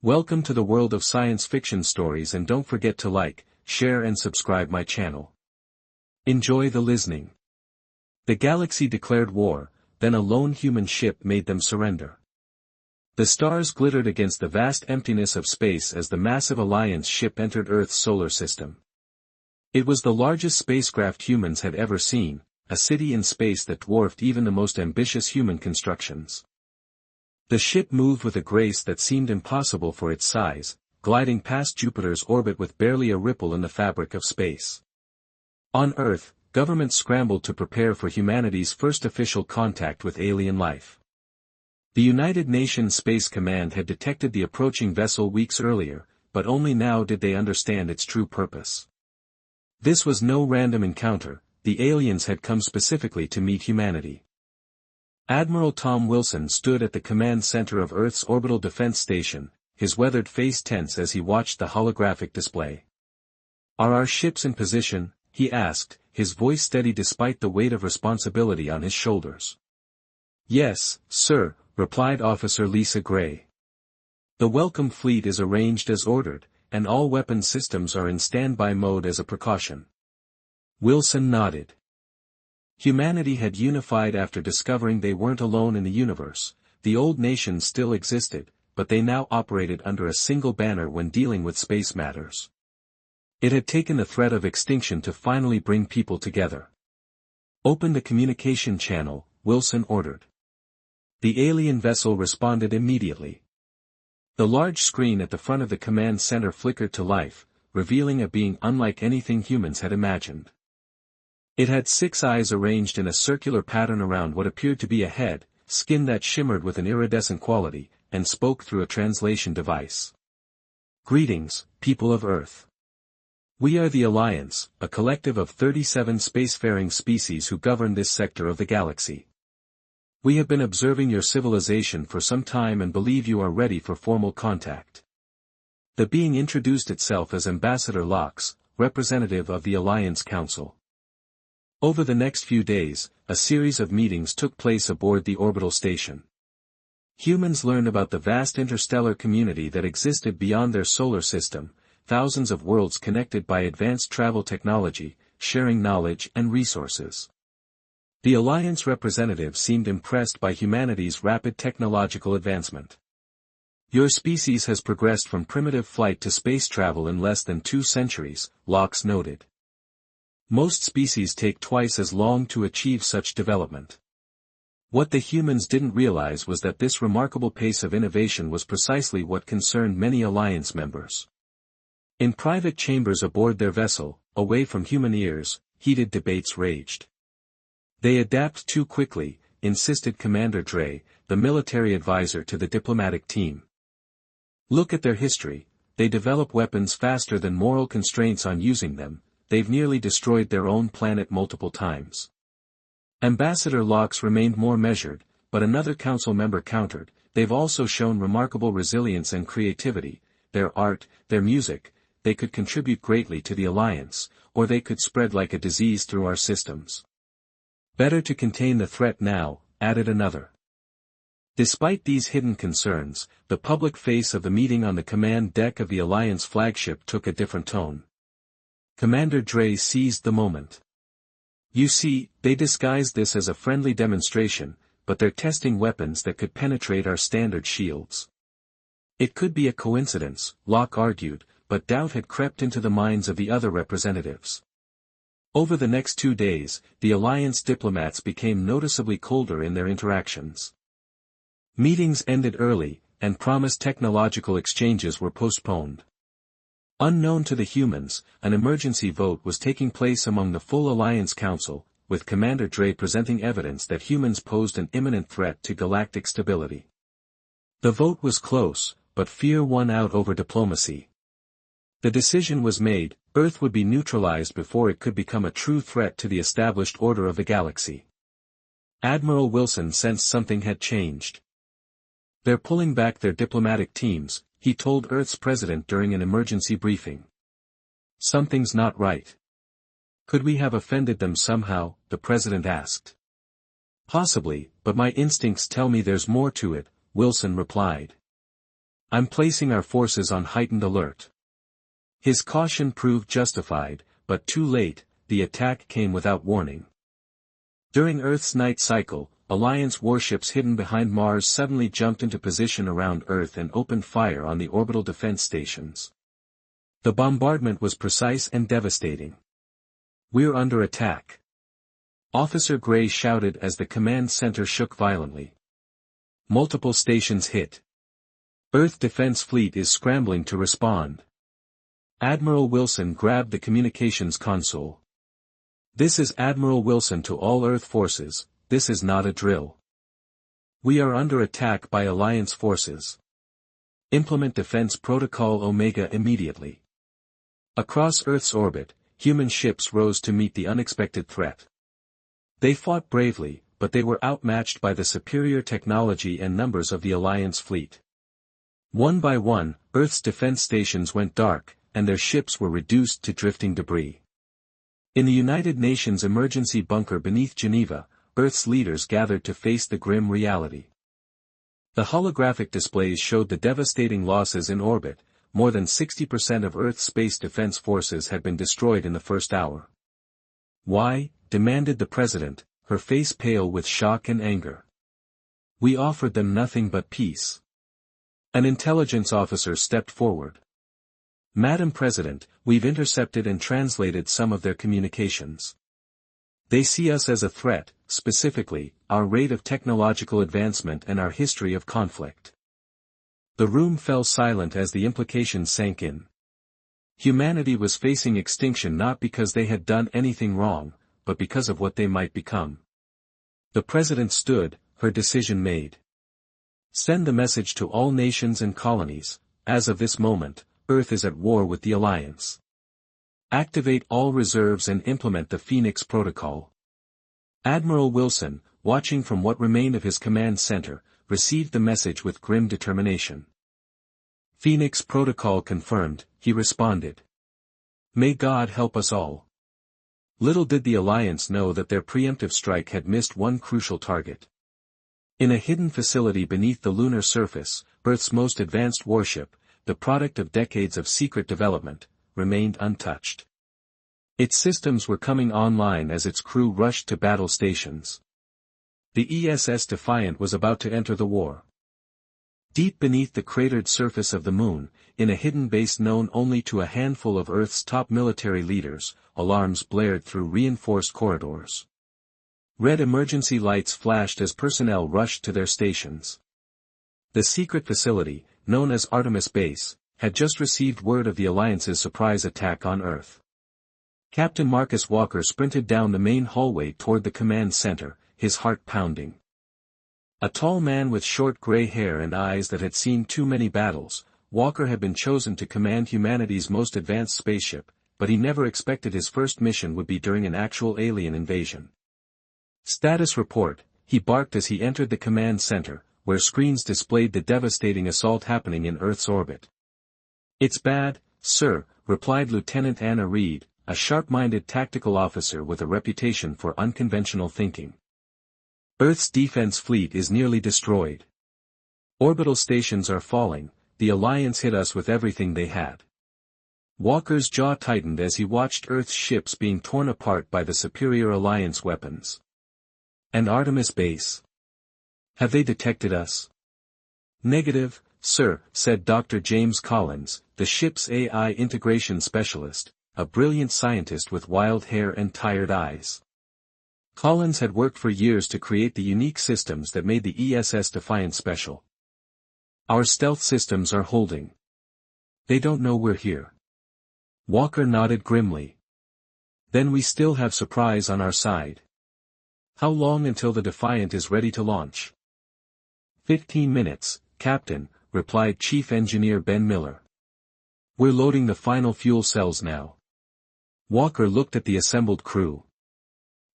Welcome to the world of science fiction stories, and don't forget to like, share and subscribe my channel. Enjoy the listening. The galaxy declared war, then a lone human ship made them surrender. The stars glittered against the vast emptiness of space as the massive Alliance ship entered Earth's solar system. It was the largest spacecraft humans had ever seen, a city in space that dwarfed even the most ambitious human constructions. The ship moved with a grace that seemed impossible for its size, gliding past Jupiter's orbit with barely a ripple in the fabric of space. On Earth, governments scrambled to prepare for humanity's first official contact with alien life. The United Nations Space Command had detected the approaching vessel weeks earlier, but only now did they understand its true purpose. This was no random encounter, the aliens had come specifically to meet humanity. Admiral Tom Wilson stood at the command center of Earth's orbital defense station, his weathered face tense as he watched the holographic display. "Are our ships in position?" he asked, his voice steady despite the weight of responsibility on his shoulders. "Yes, sir," replied Officer Lisa Gray. "The welcome fleet is arranged as ordered, and all weapon systems are in standby mode as a precaution." Wilson nodded. Humanity had unified after discovering they weren't alone in the universe. The old nations still existed, but they now operated under a single banner when dealing with space matters. It had taken the threat of extinction to finally bring people together. "Open the communication channel," Wilson ordered. The alien vessel responded immediately. The large screen at the front of the command center flickered to life, revealing a being unlike anything humans had imagined. It had 6 eyes arranged in a circular pattern around what appeared to be a head, skin that shimmered with an iridescent quality, and spoke through a translation device. "Greetings, people of Earth. We are the Alliance, a collective of 37 spacefaring species who govern this sector of the galaxy. We have been observing your civilization for some time and believe you are ready for formal contact." The being introduced itself as Ambassador Lox, representative of the Alliance Council. Over the next few days, a series of meetings took place aboard the orbital station. Humans learned about the vast interstellar community that existed beyond their solar system, thousands of worlds connected by advanced travel technology, sharing knowledge and resources. The Alliance representatives seemed impressed by humanity's rapid technological advancement. "Your species has progressed from primitive flight to space travel in less than 2 centuries, Lox noted. "Most species take twice as long to achieve such development." What the humans didn't realize was that this remarkable pace of innovation was precisely what concerned many Alliance members. In private chambers aboard their vessel, away from human ears, heated debates raged. "They adapt too quickly," insisted Commander Dre, the military advisor to the diplomatic team. "Look at their history, they develop weapons faster than moral constraints on using them. They've nearly destroyed their own planet multiple times." Ambassador Lox remained more measured, but another council member countered, "They've also shown remarkable resilience and creativity. Their art, their music, they could contribute greatly to the Alliance, or they could spread like a disease through our systems." "Better to contain the threat now," added another. Despite these hidden concerns, the public face of the meeting on the command deck of the Alliance flagship took a different tone. Commander Dre seized the moment. "You see, they disguised this as a friendly demonstration, but they're testing weapons that could penetrate our standard shields." "It could be a coincidence," Locke argued, but doubt had crept into the minds of the other representatives. Over the next 2 days, the Alliance diplomats became noticeably colder in their interactions. Meetings ended early, and promised technological exchanges were postponed. Unknown to the humans, an emergency vote was taking place among the full Alliance Council, with Commander Dre presenting evidence that humans posed an imminent threat to galactic stability. The vote was close, but fear won out over diplomacy. The decision was made: Earth would be neutralized before it could become a true threat to the established order of the galaxy. Admiral Wilson sensed something had changed. "They're pulling back their diplomatic teams," he told Earth's president during an emergency briefing. "Something's not right. Could we have offended them somehow?" the president asked. "Possibly, but my instincts tell me there's more to it," Wilson replied. I'm placing our forces on heightened alert. His caution proved justified, but too late, the attack came without warning. During Earth's night cycle, Alliance warships hidden behind Mars suddenly jumped into position around Earth and opened fire on the orbital defense stations. The bombardment was precise and devastating. "We're under attack," Officer Gray shouted as the command center shook violently. "Multiple stations hit. Earth Defense Fleet is scrambling to respond." Admiral Wilson grabbed the communications console. "This is Admiral Wilson to all Earth forces, this is not a drill. We are under attack by Alliance forces. Implement Defense Protocol Omega immediately." Across Earth's orbit, human ships rose to meet the unexpected threat. They fought bravely, but they were outmatched by the superior technology and numbers of the Alliance fleet. One by one, Earth's defense stations went dark, and their ships were reduced to drifting debris. In the United Nations emergency bunker beneath Geneva, Earth's leaders gathered to face the grim reality. The holographic displays showed the devastating losses in orbit. More than 60% of Earth's space defense forces had been destroyed in the first hour. "Why?" demanded the president, her face pale with shock and anger. "We offered them nothing but peace." An intelligence officer stepped forward. "Madam President, we've intercepted and translated some of their communications. They see us as a threat, specifically, our rate of technological advancement and our history of conflict." The room fell silent as the implications sank in. Humanity was facing extinction not because they had done anything wrong, but because of what they might become. The president stood, her decision made. "Send the message to all nations and colonies, as of this moment, Earth is at war with the Alliance. Activate all reserves and implement the Phoenix Protocol." Admiral Wilson, watching from what remained of his command center, received the message with grim determination. "Phoenix Protocol confirmed," he responded. "May God help us all." Little did the Alliance know that their preemptive strike had missed one crucial target. In a hidden facility beneath the lunar surface, Earth's most advanced warship, the product of decades of secret development, remained untouched. Its systems were coming online as its crew rushed to battle stations. The ESS Defiant was about to enter the war. Deep beneath the cratered surface of the moon, in a hidden base known only to a handful of Earth's top military leaders, alarms blared through reinforced corridors. Red emergency lights flashed as personnel rushed to their stations. The secret facility, known as Artemis Base, had just received word of the Alliance's surprise attack on Earth. Captain Marcus Walker sprinted down the main hallway toward the command center, his heart pounding. A tall man with short gray hair and eyes that had seen too many battles, Walker had been chosen to command humanity's most advanced spaceship, but he never expected his first mission would be during an actual alien invasion. "Status report," he barked as he entered the command center, where screens displayed the devastating assault happening in Earth's orbit. "It's bad, sir," replied Lieutenant Anna Reed, a sharp-minded tactical officer with a reputation for unconventional thinking. "Earth's defense fleet is nearly destroyed. Orbital stations are falling, the Alliance hit us with everything they had." Walker's jaw tightened as he watched Earth's ships being torn apart by the superior Alliance weapons. "And Artemis Base? Have they detected us?" "Negative, sir," said Dr. James Collins, the ship's AI integration specialist, a brilliant scientist with wild hair and tired eyes. Collins had worked for years to create the unique systems that made the ESS Defiant special. "Our stealth systems are holding. They don't know we're here." Walker nodded grimly. "Then we still have surprise on our side. How long until the Defiant is ready to launch?" 15 minutes, Captain," replied Chief Engineer Ben Miller. "We're loading the final fuel cells now." Walker looked at the assembled crew.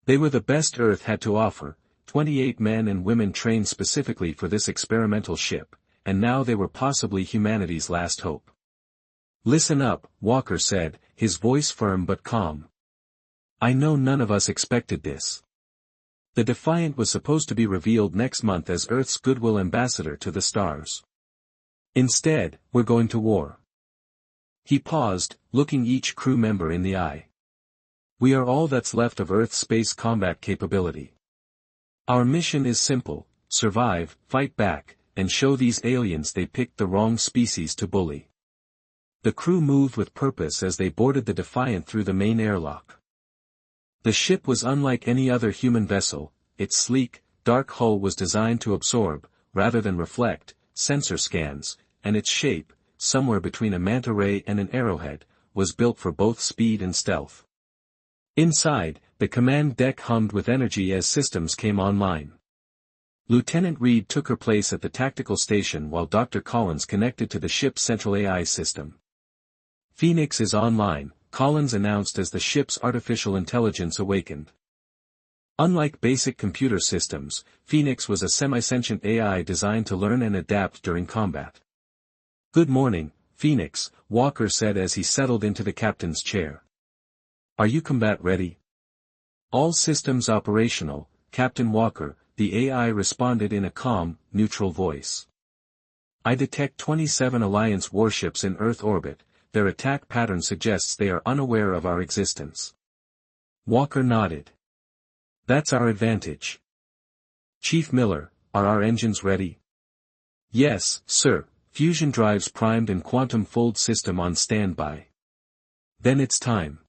They were the best Earth had to offer, 28 men and women trained specifically for this experimental ship, and now they were possibly humanity's last hope. "Listen up," Walker said, his voice firm but calm. "I know none of us expected this. The Defiant was supposed to be revealed next month as Earth's goodwill ambassador to the stars. Instead, we're going to war. He paused, looking each crew member in the eye. We are all that's left of Earth's space combat capability. Our mission is simple: survive, fight back, and show these aliens they picked the wrong species to bully. The crew moved with purpose as they boarded the Defiant through the main airlock. The ship was unlike any other human vessel. Its sleek, dark hull was designed to absorb, rather than reflect, sensor scans, and its shape, somewhere between a manta ray and an arrowhead, was built for both speed and stealth. Inside, the command deck hummed with energy as systems came online. Lieutenant Reed took her place at the tactical station while Dr. Collins connected to the ship's central AI system. Phoenix is online, Collins announced as the ship's artificial intelligence awakened. Unlike basic computer systems, Phoenix was a semi-sentient AI designed to learn and adapt during combat. "Good morning, Phoenix," Walker said as he settled into the captain's chair. "Are you combat ready?" "All systems operational, Captain Walker," the AI responded in a calm, neutral voice. "I detect 27 Alliance warships in Earth orbit. Their attack pattern suggests they are unaware of our existence." Walker nodded. "That's our advantage." "Chief Miller, are our engines ready?" "Yes, sir, fusion drives primed and quantum fold system on standby." "Then it's time."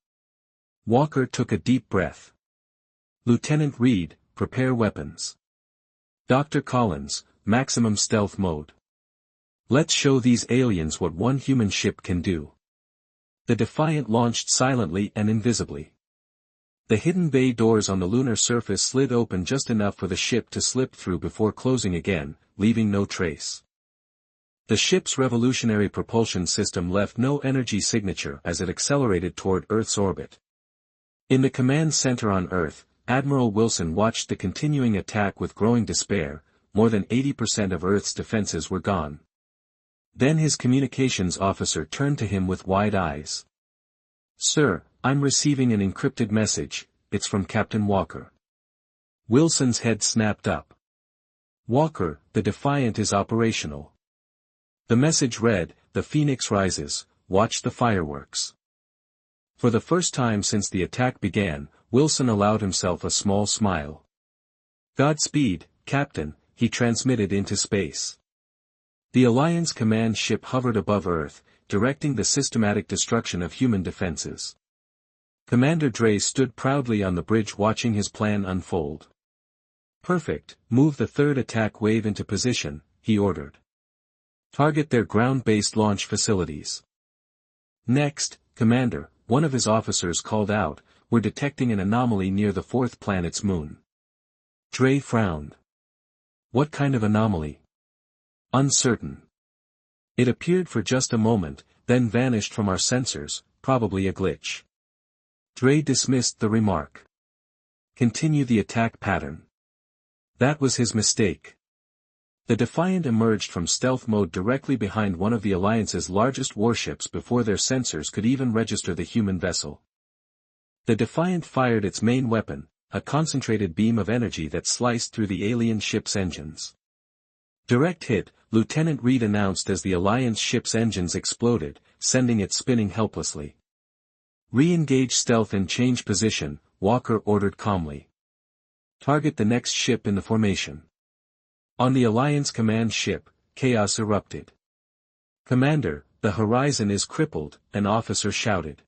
Walker took a deep breath. "Lieutenant Reed, prepare weapons." "Dr. Collins, maximum stealth mode." "Let's show these aliens what one human ship can do." The Defiant launched silently and invisibly. The hidden bay doors on the lunar surface slid open just enough for the ship to slip through before closing again, leaving no trace. The ship's revolutionary propulsion system left no energy signature as it accelerated toward Earth's orbit. In the command center on Earth, Admiral Wilson watched the continuing attack with growing despair. More than 80% of Earth's defenses were gone. Then his communications officer turned to him with wide eyes. "Sir, I'm receiving an encrypted message. It's from Captain Walker." Wilson's head snapped up. "Walker, the Defiant is operational." The message read, "The Phoenix rises, watch the fireworks." For the first time since the attack began, Wilson allowed himself a small smile. "Godspeed, Captain," he transmitted into space. The Alliance command ship hovered above Earth, directing the systematic destruction of human defenses. Commander Dre stood proudly on the bridge watching his plan unfold. "Perfect, move the third attack wave into position," he ordered. "Target their ground-based launch facilities." "Next, Commander," one of his officers called out, "we're detecting an anomaly near the fourth planet's moon." Dre frowned. "What kind of anomaly?" "Uncertain. It appeared for just a moment, then vanished from our sensors, probably a glitch." Dre dismissed the remark. "Continue the attack pattern." That was his mistake. The Defiant emerged from stealth mode directly behind one of the Alliance's largest warships before their sensors could even register the human vessel. The Defiant fired its main weapon, a concentrated beam of energy that sliced through the alien ship's engines. "Direct hit," Lieutenant Reed announced as the Alliance ship's engines exploded, sending it spinning helplessly. "Re-engage stealth and change position," Walker ordered calmly. "Target the next ship in the formation." On the Alliance command ship, chaos erupted. "Commander, the horizon is crippled," an officer shouted.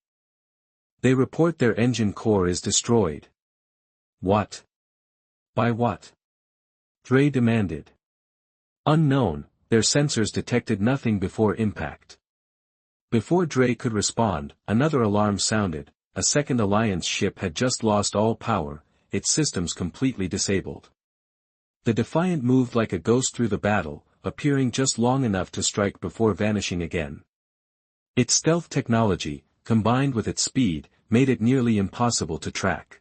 "They report their engine core is destroyed." "What? By what?" Dre demanded. "Unknown, their sensors detected nothing before impact." Before Dre could respond, another alarm sounded. A second Alliance ship had just lost all power, its systems completely disabled. The Defiant moved like a ghost through the battle, appearing just long enough to strike before vanishing again. Its stealth technology, combined with its speed, made it nearly impossible to track.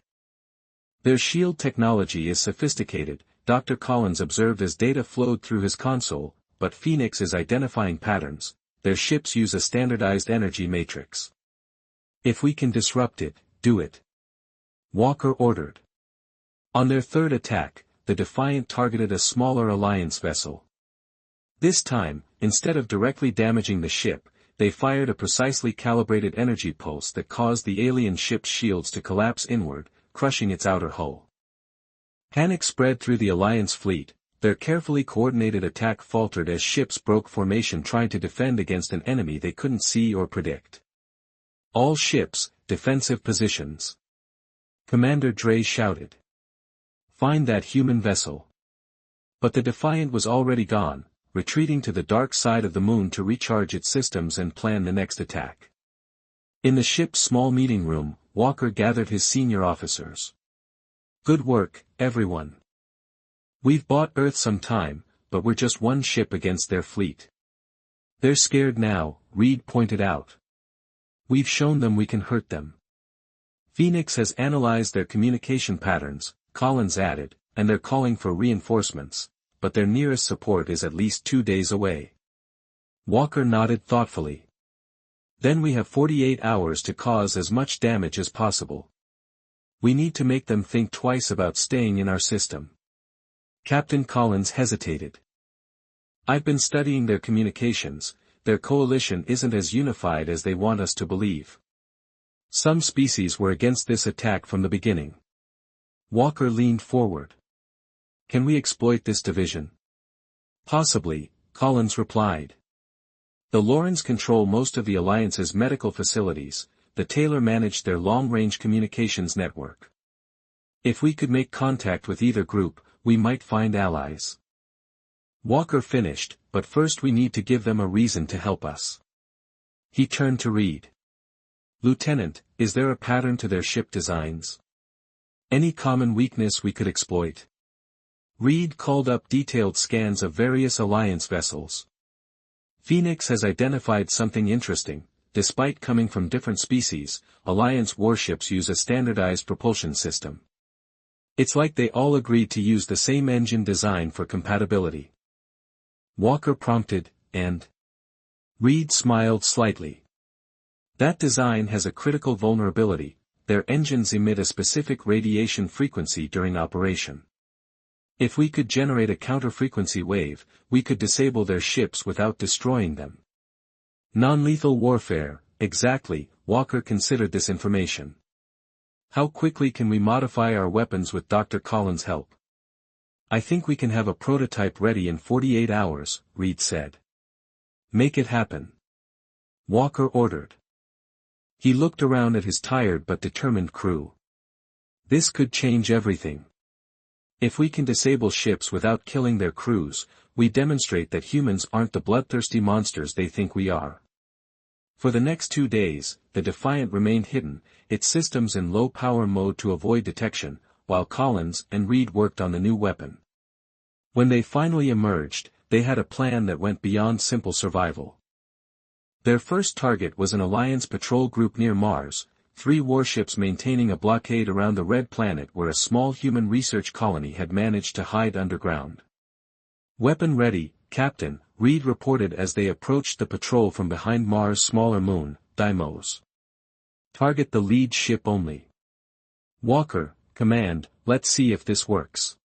"Their shield technology is sophisticated," Dr. Collins observed as data flowed through his console, "but Phoenix is identifying patterns. Their ships use a standardized energy matrix. If we can disrupt it, do it." Walker ordered. On their third attack, the Defiant targeted a smaller Alliance vessel. This time, instead of directly damaging the ship, they fired a precisely calibrated energy pulse that caused the alien ship's shields to collapse inward, crushing its outer hull. Panic spread through the Alliance fleet. Their carefully coordinated attack faltered as ships broke formation trying to defend against an enemy they couldn't see or predict. All ships, defensive positions. Commander Dre shouted. Find that human vessel. But the Defiant was already gone, retreating to the dark side of the moon to recharge its systems and plan the next attack. In the ship's small meeting room, Walker gathered his senior officers. Good work, everyone. We've bought Earth some time, but we're just one ship against their fleet. They're scared now, Reed pointed out. We've shown them we can hurt them. Phoenix has analyzed their communication patterns, Collins added, and they're calling for reinforcements, but their nearest support is at least 2 days away. Walker nodded thoughtfully. Then we have 48 hours to cause as much damage as possible. We need to make them think twice about staying in our system. Captain Collins hesitated. I've been studying their communications. Their coalition isn't as unified as they want us to believe. Some species were against this attack from the beginning. Walker leaned forward. Can we exploit this division? Possibly, Collins replied. The Lorens control most of the Alliance's medical facilities. The Taylor managed their long-range communications network. If we could make contact with either group, we might find allies. Walker finished, but first we need to give them a reason to help us. He turned to Reed. Lieutenant, is there a pattern to their ship designs? Any common weakness we could exploit? Reed called up detailed scans of various Alliance vessels. Phoenix has identified something interesting. Despite coming from different species, Alliance warships use a standardized propulsion system. It's like they all agreed to use the same engine design for compatibility. Walker prompted, and Reed smiled slightly. That design has a critical vulnerability. Their engines emit a specific radiation frequency during operation. If we could generate a counter-frequency wave, we could disable their ships without destroying them. Non-lethal warfare, exactly, Walker considered this information. How quickly can we modify our weapons with Dr. Collins' help? I think we can have a prototype ready in 48 hours, Reed said. Make it happen. Walker ordered. He looked around at his tired but determined crew. This could change everything. If we can disable ships without killing their crews, we demonstrate that humans aren't the bloodthirsty monsters they think we are. For the next 2 days, the Defiant remained hidden, its systems in low-power mode to avoid detection, while Collins and Reed worked on the new weapon. When they finally emerged, they had a plan that went beyond simple survival. Their first target was an Alliance patrol group near Mars, 3 warships maintaining a blockade around the Red Planet where a small human research colony had managed to hide underground. Weapon ready, Captain, Reed reported as they approached the patrol from behind Mars' smaller moon, Deimos. Target the lead ship only. Walker, command, let's see if this works.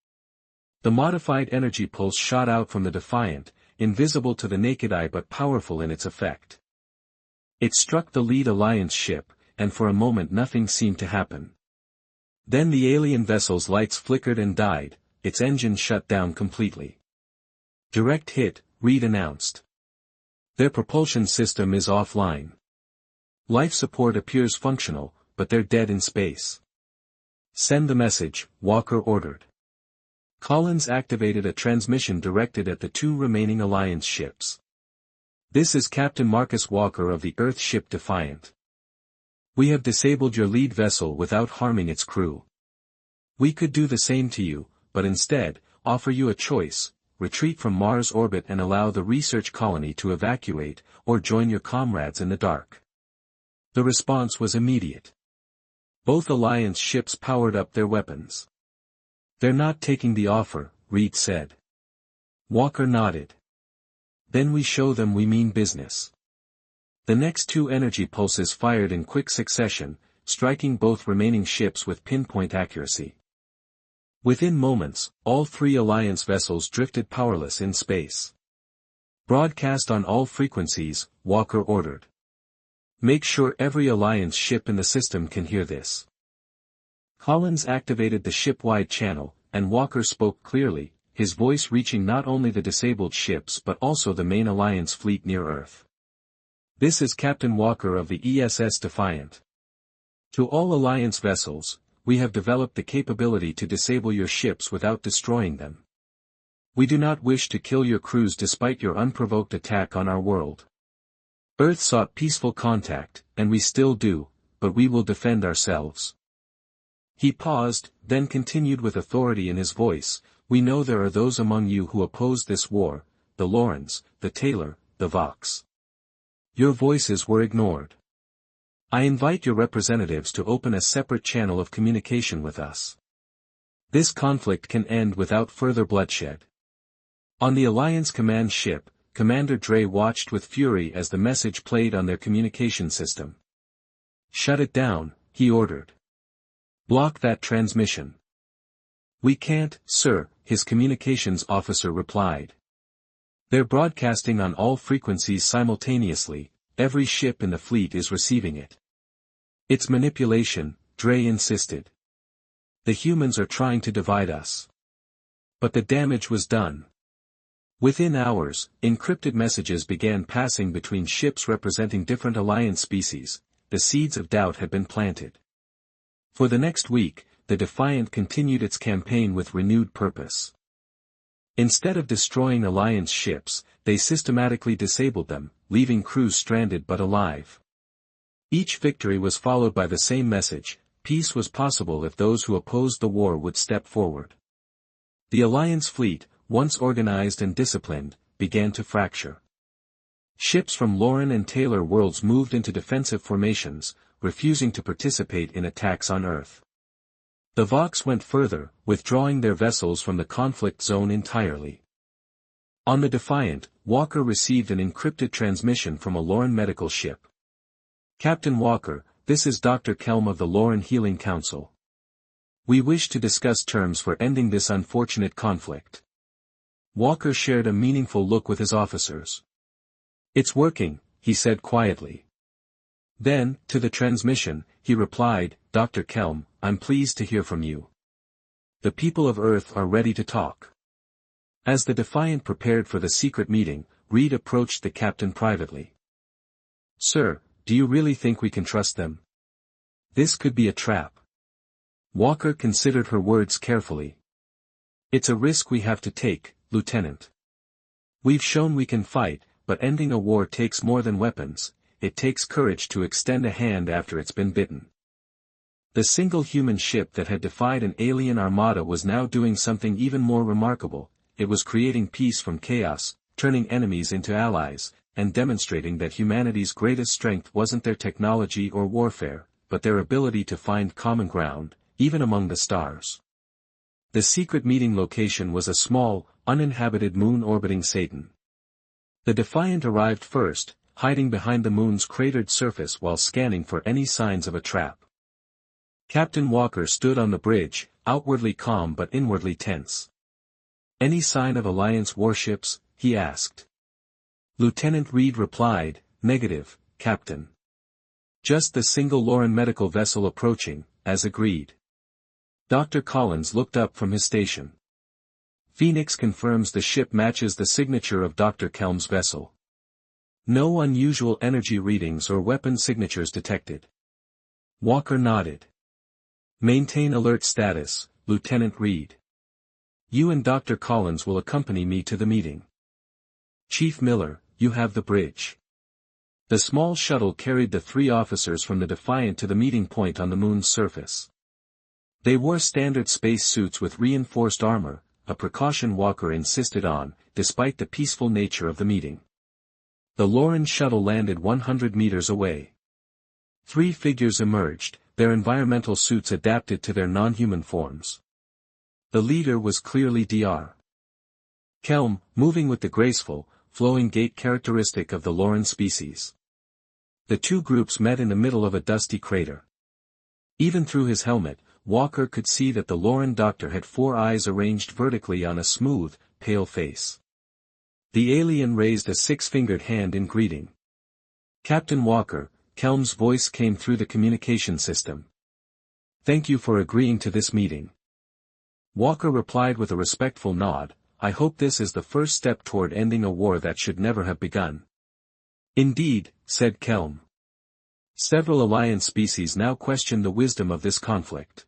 The modified energy pulse shot out from the Defiant, invisible to the naked eye but powerful in its effect. It struck the lead Alliance ship, and for a moment nothing seemed to happen. Then the alien vessel's lights flickered and died, its engine shut down completely. Direct hit, Reed announced. Their propulsion system is offline. Life support appears functional, but they're dead in space. Send the message, Walker ordered. Collins activated a transmission directed at the 2 remaining Alliance ships. This is Captain Marcus Walker of the Earth ship Defiant. We have disabled your lead vessel without harming its crew. We could do the same to you, but instead, offer you a choice, retreat from Mars orbit and allow the research colony to evacuate, or join your comrades in the dark. The response was immediate. Both Alliance ships powered up their weapons. They're not taking the offer, Reed said. Walker nodded. Then we show them we mean business. The next 2 energy pulses fired in quick succession, striking both remaining ships with pinpoint accuracy. Within moments, all 3 Alliance vessels drifted powerless in space. Broadcast on all frequencies, Walker ordered. Make sure every Alliance ship in the system can hear this. Collins activated the ship-wide channel, and Walker spoke clearly, his voice reaching not only the disabled ships but also the main Alliance fleet near Earth. This is Captain Walker of the ESS Defiant. To all Alliance vessels, we have developed the capability to disable your ships without destroying them. We do not wish to kill your crews despite your unprovoked attack on our world. Earth sought peaceful contact, and we still do, but we will defend ourselves. He paused, then continued with authority in his voice, we know there are those among you who oppose this war, the Lorens, the Taylor, the Vox. Your voices were ignored. I invite your representatives to open a separate channel of communication with us. This conflict can end without further bloodshed. On the Alliance command ship, Commander Dre watched with fury as the message played on their communication system. Shut it down, he ordered. Block that transmission. We can't, sir, his communications officer replied. They're broadcasting on all frequencies simultaneously, every ship in the fleet is receiving it. It's manipulation, Dre insisted. The humans are trying to divide us. But the damage was done. Within hours, encrypted messages began passing between ships representing different Alliance species. The seeds of doubt had been planted. For the next week, the Defiant continued its campaign with renewed purpose. Instead of destroying Alliance ships, they systematically disabled them, leaving crews stranded but alive. Each victory was followed by the same message: peace was possible if those who opposed the war would step forward. The Alliance fleet, once organized and disciplined, began to fracture. Ships from Loren and Taylor worlds moved into defensive formations, refusing to participate in attacks on Earth. The Vox went further, withdrawing their vessels from the conflict zone entirely. On the Defiant, Walker received an encrypted transmission from a Loren medical ship. Captain Walker, this is Dr. Kelm of the Loren Healing Council. We wish to discuss terms for ending this unfortunate conflict. Walker shared a meaningful look with his officers. It's working, he said quietly. Then, to the transmission, he replied, Dr. Kelm, I'm pleased to hear from you. The people of Earth are ready to talk. As the Defiant prepared for the secret meeting, Reed approached the captain privately. Sir, do you really think we can trust them? This could be a trap. Walker considered her words carefully. It's a risk we have to take, Lieutenant. We've shown we can fight, but ending a war takes more than weapons, it takes courage to extend a hand after it's been bitten. The single human ship that had defied an alien armada was now doing something even more remarkable. It was creating peace from chaos, turning enemies into allies, and demonstrating that humanity's greatest strength wasn't their technology or warfare, but their ability to find common ground, even among the stars. The secret meeting location was a small, uninhabited moon orbiting Satan. The Defiant arrived first, hiding behind the moon's cratered surface while scanning for any signs of a trap. Captain Walker stood on the bridge, outwardly calm but inwardly tense. Any sign of Alliance warships? He asked. Lieutenant Reed replied, negative, Captain. Just the single Loren medical vessel approaching, as agreed. Dr. Collins looked up from his station. Phoenix confirms the ship matches the signature of Dr. Kelm's vessel. No unusual energy readings or weapon signatures detected. Walker nodded. Maintain alert status, Lieutenant Reed. You and Dr. Collins will accompany me to the meeting. Chief Miller, you have the bridge. The small shuttle carried the 3 officers from the Defiant to the meeting point on the moon's surface. They wore standard space suits with reinforced armor, a precaution Walker insisted on, despite the peaceful nature of the meeting. The Loren shuttle landed 100 meters away. 3 figures emerged, their environmental suits adapted to their non-human forms. The leader was clearly Dr. Kelm, moving with the graceful, flowing gait characteristic of the Loren species. The 2 groups met in the middle of a dusty crater. Even through his helmet, Walker could see that the Loren doctor had 4 eyes arranged vertically on a smooth, pale face. The alien raised a six-fingered hand in greeting. Captain Walker, Kelm's voice came through the communication system. Thank you for agreeing to this meeting. Walker replied with a respectful nod. I hope this is the first step toward ending a war that should never have begun. Indeed, said Kelm. Several Alliance species now question the wisdom of this conflict.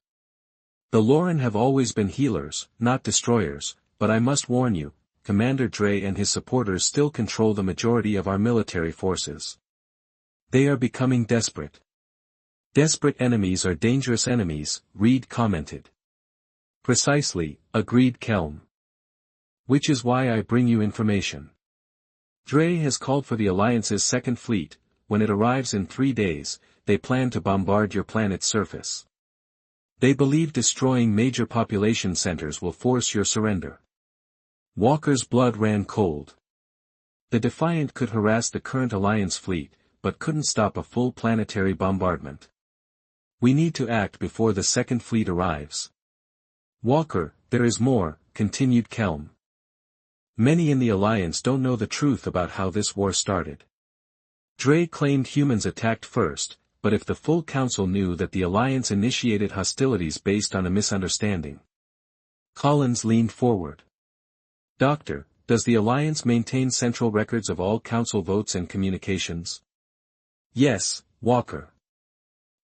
The Loran have always been healers, not destroyers, but I must warn you, Commander Dre and his supporters still control the majority of our military forces. They are becoming desperate. Desperate enemies are dangerous enemies, Reed commented. Precisely, agreed Kelm. Which is why I bring you information. Dre has called for the Alliance's second fleet. When it arrives in 3 days, they plan to bombard your planet's surface. They believe destroying major population centers will force your surrender. Walker's blood ran cold. The Defiant could harass the current Alliance fleet, but couldn't stop a full planetary bombardment. We need to act before the second fleet arrives. Walker, there is more, continued Kelm. Many in the Alliance don't know the truth about how this war started. Dre claimed humans attacked first, but if the full council knew that the Alliance initiated hostilities based on a misunderstanding. Collins leaned forward. Doctor, does the Alliance maintain central records of all council votes and communications? Yes, Walker.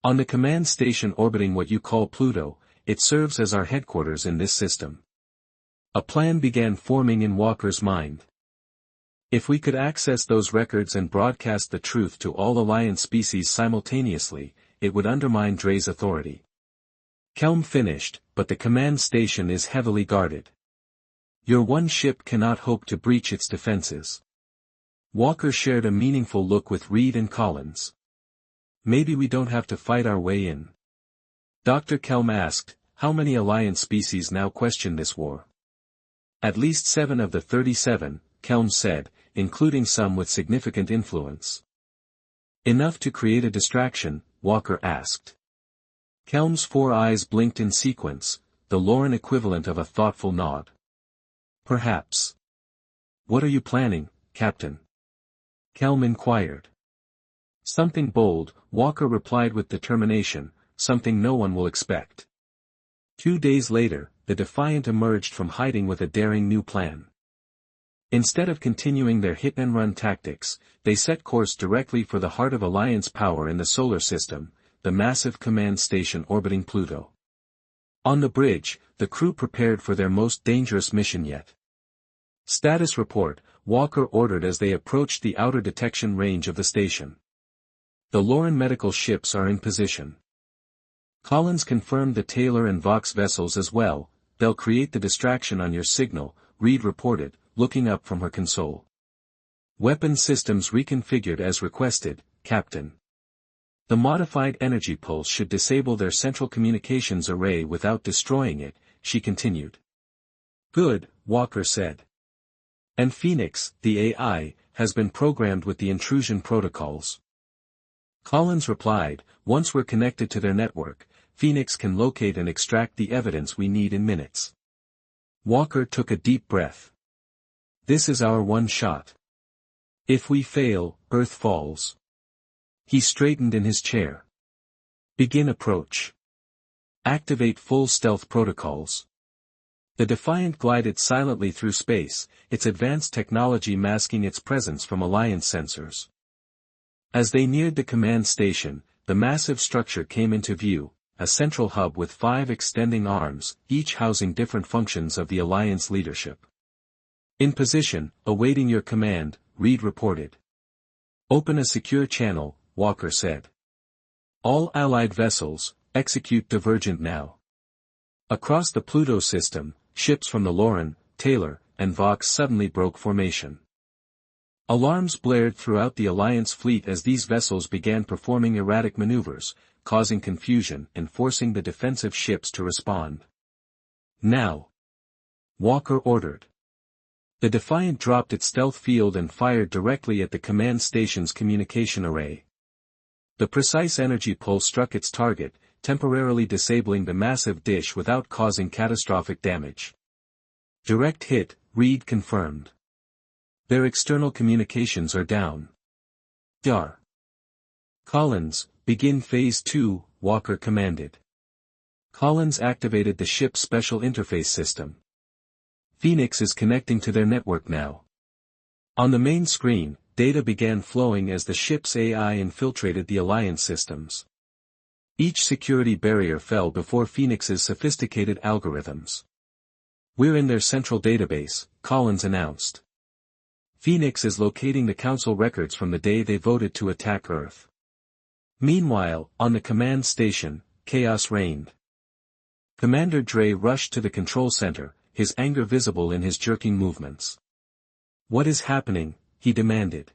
On the command station orbiting what you call Pluto, it serves as our headquarters in this system. A plan began forming in Walker's mind. If we could access those records and broadcast the truth to all Alliance species simultaneously, it would undermine Dre's authority. Kelm finished, but the command station is heavily guarded. Your one ship cannot hope to breach its defenses. Walker shared a meaningful look with Reed and Collins. Maybe we don't have to fight our way in. Dr. Kelm asked, how many Alliance species now question this war? At least 7 of the 37, Kelm said, including some with significant influence. Enough to create a distraction, Walker asked. Kelm's 4 eyes blinked in sequence, the Loran equivalent of a thoughtful nod. Perhaps. What are you planning, Captain? Kelm inquired. Something bold, Walker replied with determination, something no one will expect. 2 days later, the Defiant emerged from hiding with a daring new plan. Instead of continuing their hit-and-run tactics, they set course directly for the heart of Alliance power in the solar system, the massive command station orbiting Pluto. On the bridge, the crew prepared for their most dangerous mission yet. Status report, Walker ordered as they approached the outer detection range of the station. The Loran medical ships are in position. Collins confirmed the Taylor and Vox vessels as well. They'll create the distraction on your signal, Reed reported, looking up from her console. Weapon systems reconfigured as requested, Captain. The modified energy pulse should disable their central communications array without destroying it, she continued. Good, Walker said. And Phoenix, the AI, has been programmed with the intrusion protocols. Collins replied, once we're connected to their network, Phoenix can locate and extract the evidence we need in minutes. Walker took a deep breath. This is our one shot. If we fail, Earth falls. He straightened in his chair. Begin approach. Activate full stealth protocols. The Defiant glided silently through space, its advanced technology masking its presence from Alliance sensors. As they neared the command station, the massive structure came into view, a central hub with 5 extending arms, each housing different functions of the Alliance leadership. In position, awaiting your command, Reed reported. Open a secure channel, Walker said. All Allied vessels, execute divergent now. Across the Pluto system, ships from the Loran, Taylor, and Vox suddenly broke formation. Alarms blared throughout the Alliance fleet as these vessels began performing erratic maneuvers, causing confusion and forcing the defensive ships to respond. Now! Walker ordered. The Defiant dropped its stealth field and fired directly at the command station's communication array. The precise energy pulse struck its target, temporarily disabling the massive dish without causing catastrophic damage. Direct hit, Reed confirmed. Their external communications are down. Dar. Collins, begin Phase 2, Walker commanded. Collins activated the ship's special interface system. Phoenix is connecting to their network now. On the main screen, data began flowing as the ship's AI infiltrated the Alliance systems. Each security barrier fell before Phoenix's sophisticated algorithms. We're in their central database, Collins announced. Phoenix is locating the Council records from the day they voted to attack Earth. Meanwhile, on the command station, chaos reigned. Commander Dre rushed to the control center, his anger visible in his jerking movements. "What is happening?" he demanded.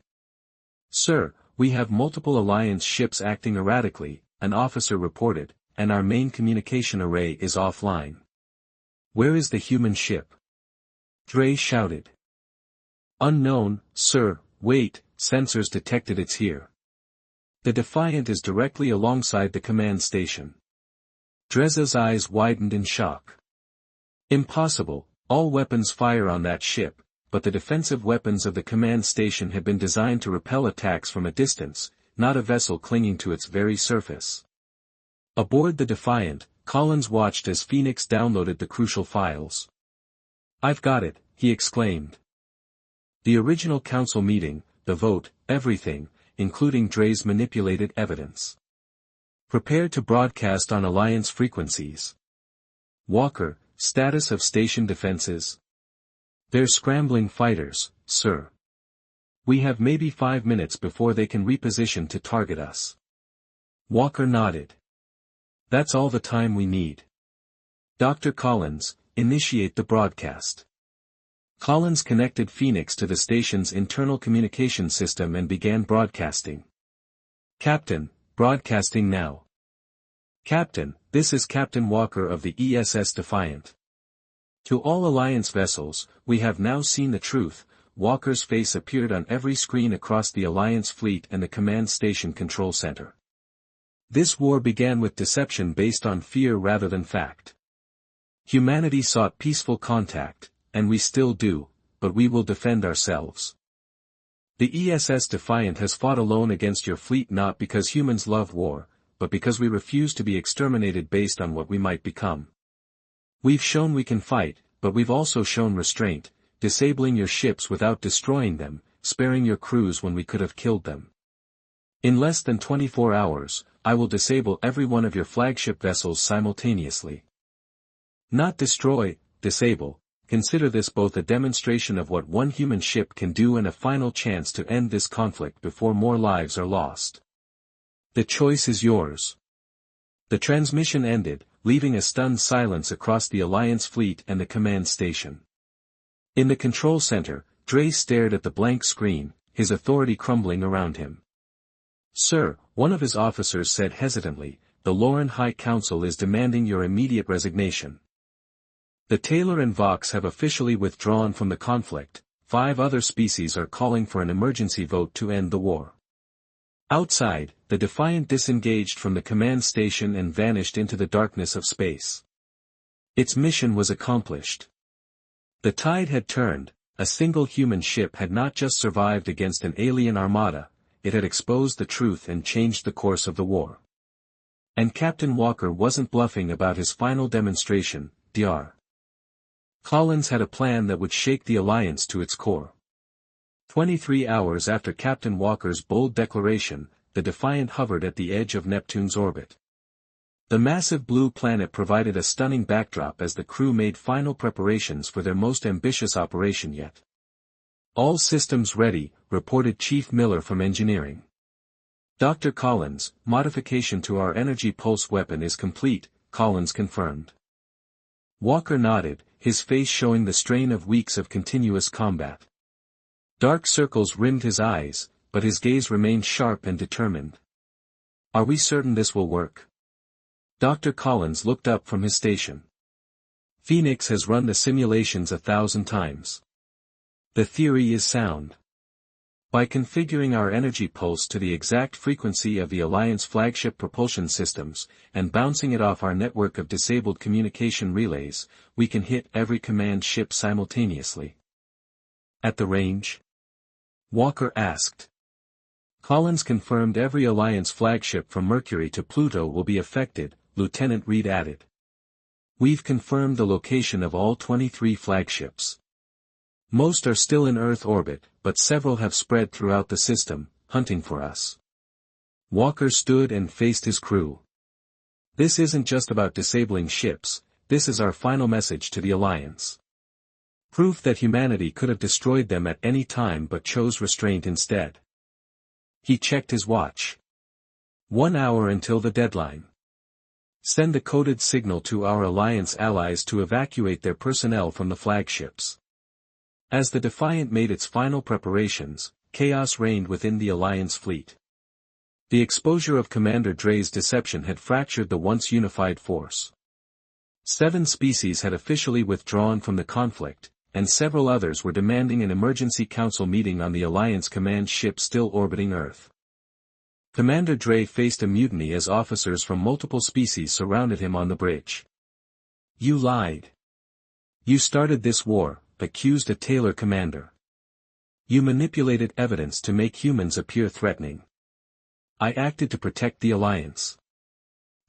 "Sir, we have multiple Alliance ships acting erratically," an officer reported, "and our main communication array is offline." "Where is the human ship?" Dre shouted. "Unknown, sir, wait, sensors detected it's here." The Defiant is directly alongside the command station. Dreza's eyes widened in shock. "Impossible, all weapons fire on that ship, but the defensive weapons of the command station have been designed to repel attacks from a distance, not a vessel clinging to its very surface." Aboard the Defiant, Collins watched as Phoenix downloaded the crucial files. "I've got it," he exclaimed. The original Council meeting, the vote, everything, including Dre's manipulated evidence. "Prepare to broadcast on Alliance frequencies." "Walker, status of station defenses?" "They're scrambling fighters, sir. We have maybe 5 minutes before they can reposition to target us." Walker nodded. "That's all the time we need. Dr. Collins, initiate the broadcast." Collins connected Phoenix to the station's internal communication system and began broadcasting. "Captain, broadcasting now." "Captain, this is Captain Walker of the ESS Defiant. To all Alliance vessels, we have now seen the truth." Walker's face appeared on every screen across the Alliance fleet and the command station control center. "This war began with deception based on fear rather than fact. Humanity sought peaceful contact, and we still do, but we will defend ourselves. The ESS Defiant has fought alone against your fleet not because humans love war, but because we refuse to be exterminated based on what we might become. We've shown we can fight, but we've also shown restraint, disabling your ships without destroying them, sparing your crews when we could have killed them. In less than 24 hours, I will disable every one of your flagship vessels simultaneously. Not destroy, disable. Consider this both a demonstration of what one human ship can do and a final chance to end this conflict before more lives are lost. The choice is yours." The transmission ended, leaving a stunned silence across the Alliance fleet and the command station. In the control center, Dre stared at the blank screen, his authority crumbling around him. "Sir," one of his officers said hesitantly, "the Loran High Council is demanding your immediate resignation. The Taylor and Vox have officially withdrawn from the conflict, 5 other species are calling for an emergency vote to end the war." Outside, the Defiant disengaged from the command station and vanished into the darkness of space. Its mission was accomplished. The tide had turned, a single human ship had not just survived against an alien armada, it had exposed the truth and changed the course of the war. And Captain Walker wasn't bluffing about his final demonstration, Dr. Collins had a plan that would shake the Alliance to its core. 23 hours after Captain Walker's bold declaration, the Defiant hovered at the edge of Neptune's orbit. The massive blue planet provided a stunning backdrop as the crew made final preparations for their most ambitious operation yet. "All systems ready," reported Chief Miller from Engineering. "Dr. Collins, modification to our energy pulse weapon is complete," Collins confirmed. Walker nodded, his face showing the strain of weeks of continuous combat. Dark circles rimmed his eyes, but his gaze remained sharp and determined. "Are we certain this will work?" Dr. Collins looked up from his station. "Phoenix has run the simulations 1,000 times. The theory is sound. By configuring our energy pulse to the exact frequency of the Alliance flagship propulsion systems, and bouncing it off our network of disabled communication relays, we can hit every command ship simultaneously." "At the range?" Walker asked. Collins confirmed every Alliance flagship from Mercury to Pluto will be affected, Lieutenant Reed added. We've confirmed the location of all 23 flagships. Most are still in Earth orbit, but several have spread throughout the system, hunting for us. Walker stood and faced his crew. This isn't just about disabling ships, this is our final message to the Alliance. Proof that humanity could have destroyed them at any time but chose restraint instead. He checked his watch. 1 hour until the deadline. Send a coded signal to our Alliance allies to evacuate their personnel from the flagships. As the Defiant made its final preparations, chaos reigned within the Alliance fleet. The exposure of Commander Dre's deception had fractured the once unified force. 7 species had officially withdrawn from the conflict, and several others were demanding an emergency council meeting on the Alliance command ship still orbiting Earth. Commander Dre faced a mutiny as officers from multiple species surrounded him on the bridge. You lied. You started this war, accused a Taylor commander. You manipulated evidence to make humans appear threatening. I acted to protect the Alliance.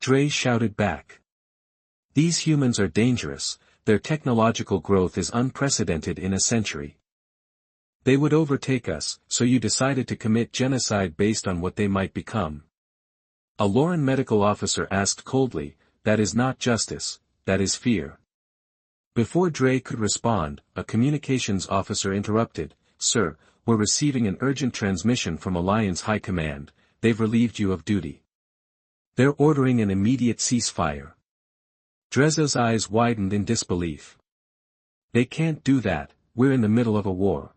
Dre shouted back. These humans are dangerous, their technological growth is unprecedented in a century. They would overtake us, so you decided to commit genocide based on what they might become. A Lauren medical officer asked coldly, that is not justice, that is fear. Before Dre could respond, a communications officer interrupted, Sir, we're receiving an urgent transmission from Alliance High Command, they've relieved you of duty. They're ordering an immediate ceasefire. Dreza's eyes widened in disbelief. They can't do that, we're in the middle of a war.